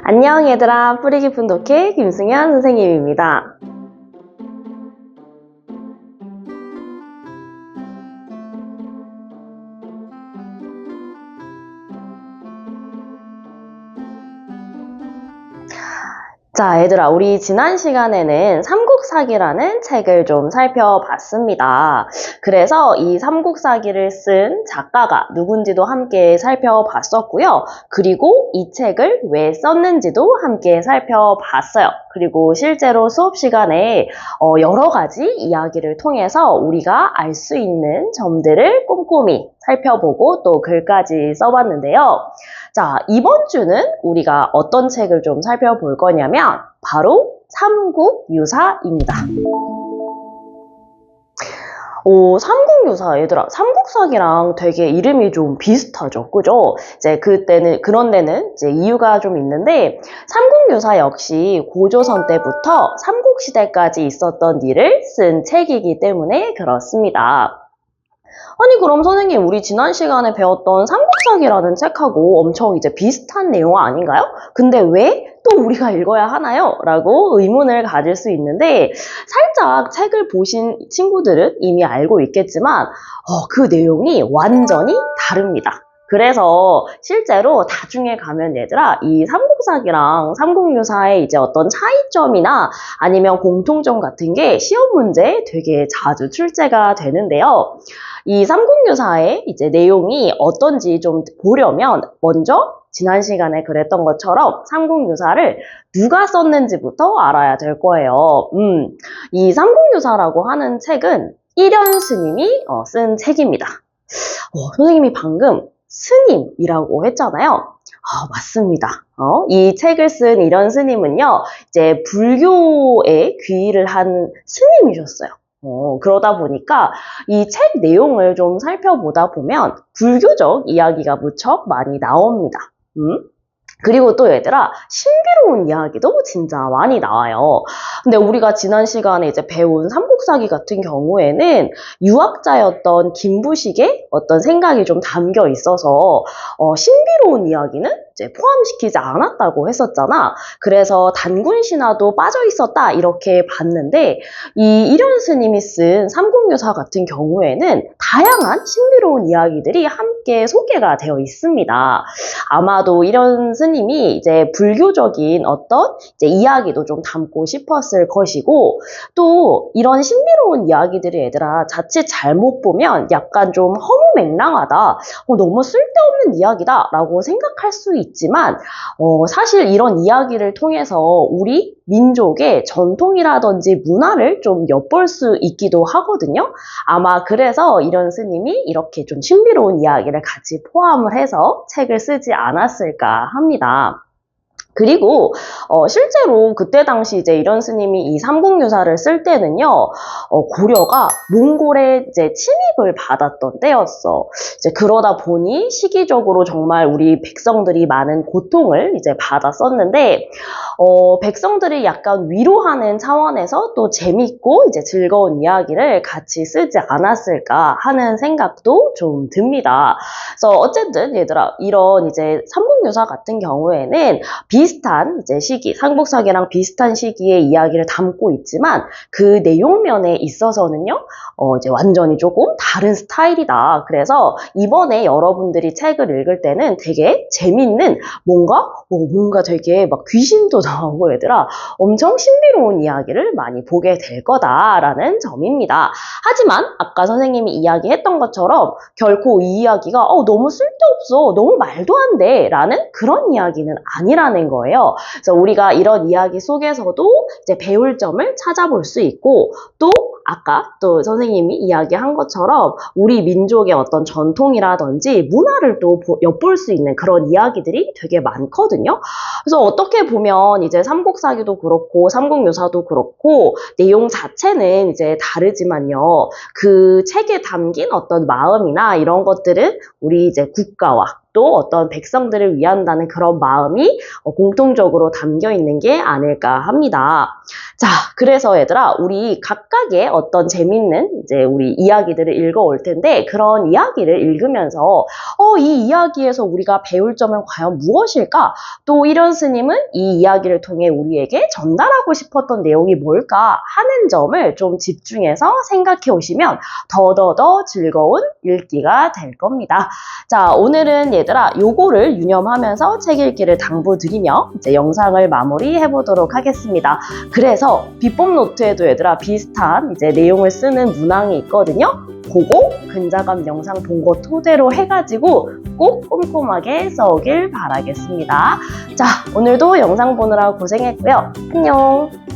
안녕 얘들아, 뿌리 깊은 독해 김승현 선생님입니다. 자, 얘들아, 우리 지난 시간에는 삼국사기라는 책을 좀 살펴봤습니다. 그래서 이 삼국사기를 쓴 작가가 누군지도 함께 살펴봤었고요. 그리고 이 책을 왜 썼는지도 함께 살펴봤어요. 그리고 실제로 수업 시간에 여러 가지 이야기를 통해서 우리가 알 수 있는 점들을 꼼꼼히 살펴보고 또 글까지 써봤는데요. 자, 이번 주는 우리가 어떤 책을 좀 살펴볼 거냐면 바로 삼국유사입니다. 삼국유사, 얘들아, 삼국사기랑 되게 이름이 좀 비슷하죠, 그죠? 이제 그런 데는 이제 이유가 좀 있는데, 삼국유사 역시 고조선 때부터 삼국시대까지 있었던 일을 쓴 책이기 때문에 그렇습니다. 아니, 그럼 선생님, 우리 지난 시간에 배웠던 삼국사기라는 책하고 엄청 이제 비슷한 내용 아닌가요? 근데 왜 또 우리가 읽어야 하나요? 라고 의문을 가질 수 있는데, 살짝 책을 보신 친구들은 이미 알고 있겠지만, 그 내용이 완전히 다릅니다. 그래서 실제로 나중에 가면 얘들아, 이 삼국사기랑 삼국유사의 이제 어떤 차이점이나 아니면 공통점 같은 게 시험 문제에 되게 자주 출제가 되는데요. 이 삼국유사의 이제 내용이 어떤지 좀 보려면 먼저 지난 시간에 그랬던 것처럼 삼국유사를 누가 썼는지부터 알아야 될 거예요. 이 삼국유사라고 하는 책은 일현 스님이 쓴 책입니다. 선생님이 방금 스님이라고 했잖아요. 맞습니다. 이 책을 쓴 일현 스님은요, 이제 불교에 귀의를 한 스님이셨어요. 그러다 보니까 이 책 내용을 좀 살펴보다 보면 불교적 이야기가 무척 많이 나옵니다. 그리고 또 얘들아, 신비로운 이야기도 진짜 많이 나와요. 근데 우리가 지난 시간에 이제 배운 삼국사기 같은 경우에는 유학자였던 김부식의 어떤 생각이 좀 담겨 있어서 신비로운 이야기는 이제 포함시키지 않았다고 했었잖아. 그래서 단군 신화도 빠져 있었다 이렇게 봤는데 이 일현 스님이 쓴 삼국유사 같은 경우에는 다양한 신비로운 이야기들이 함께 소개가 되어 있습니다. 아마도 일현 스님이 이제 불교적인 어떤 이제 이야기도 좀 담고 싶었을 것이고 또 이런 신비로운 이야기들이 얘들아 자칫 잘못 보면 약간 좀 허무맹랑하다, 너무 쓸데없는 이야기다 라고 생각할 수 있지만 사실 이런 이야기를 통해서 우리 민족의 전통이라든지 문화를 좀 엿볼 수 있기도 하거든요. 아마 그래서 일현 스님이 이렇게 좀 신비로운 이야기를 같이 포함을 해서 책을 쓰지 않았을까 합니다. 그리고 실제로 그때 당시 이제 일현 스님이 이 삼국유사를 쓸 때는요, 고려가 몽골의 이제 침입을 받았던 때였어. 이제 그러다 보니 시기적으로 정말 우리 백성들이 많은 고통을 이제 받았었는데, 백성들이 약간 위로하는 차원에서 또 재밌고 이제 즐거운 이야기를 같이 쓰지 않았을까 하는 생각도 좀 듭니다. 그래서 어쨌든 얘들아, 이런 이제 삼국유사 같은 경우에는 비슷한 이제 시기, 삼국사기랑 비슷한 시기의 이야기를 담고 있지만 그 내용면에 있어서는요, 이제 완전히 조금 다른 스타일이다. 그래서 이번에 여러분들이 책을 읽을 때는 되게 재밌는 뭔가 되게 막 귀신도 나오고 얘들아 엄청 신비로운 이야기를 많이 보게 될 거다라는 점입니다. 하지만 아까 선생님이 이야기했던 것처럼 결코 이 이야기가 너무 쓸데없어, 너무 말도 안 돼 라는 그런 이야기는 아니라는 거예요. 그래서 우리가 이런 이야기 속에서도 이제 배울 점을 찾아볼 수 있고 또 아까 또 선생님이 이야기한 것처럼 우리 민족의 어떤 전통이라든지 문화를 또 엿볼 수 있는 그런 이야기들이 되게 많거든요. 그래서 어떻게 보면 이제 삼국사기도 그렇고 삼국유사도 그렇고 내용 자체는 이제 다르지만요. 그 책에 담긴 어떤 마음이나 이런 것들은 우리 이제 국가와 또 어떤 백성들을 위한다는 그런 마음이 공통적으로 담겨 있는 게 아닐까 합니다. 자, 그래서 얘들아, 우리 각각의 어떤 재밌는 이제 우리 이야기들을 읽어올 텐데 그런 이야기를 읽으면서 이 이야기에서 우리가 배울 점은 과연 무엇일까? 또 이런 스님은 이 이야기를 통해 우리에게 전달하고 싶었던 내용이 뭘까 하는 점을 좀 집중해서 생각해 오시면 더더더 즐거운 읽기가 될 겁니다. 자, 오늘은 얘들아 요거를 유념하면서 책 읽기를 당부드리며 이제 영상을 마무리해 보도록 하겠습니다. 그래서 비법 노트에도 얘들아 비슷한 이제 내용을 쓰는 문항이 있거든요. 그거 근자감 영상 본 거 토대로 해가지고 꼭 꼼꼼하게 써오길 바라겠습니다. 자, 오늘도 영상 보느라 고생했고요. 안녕!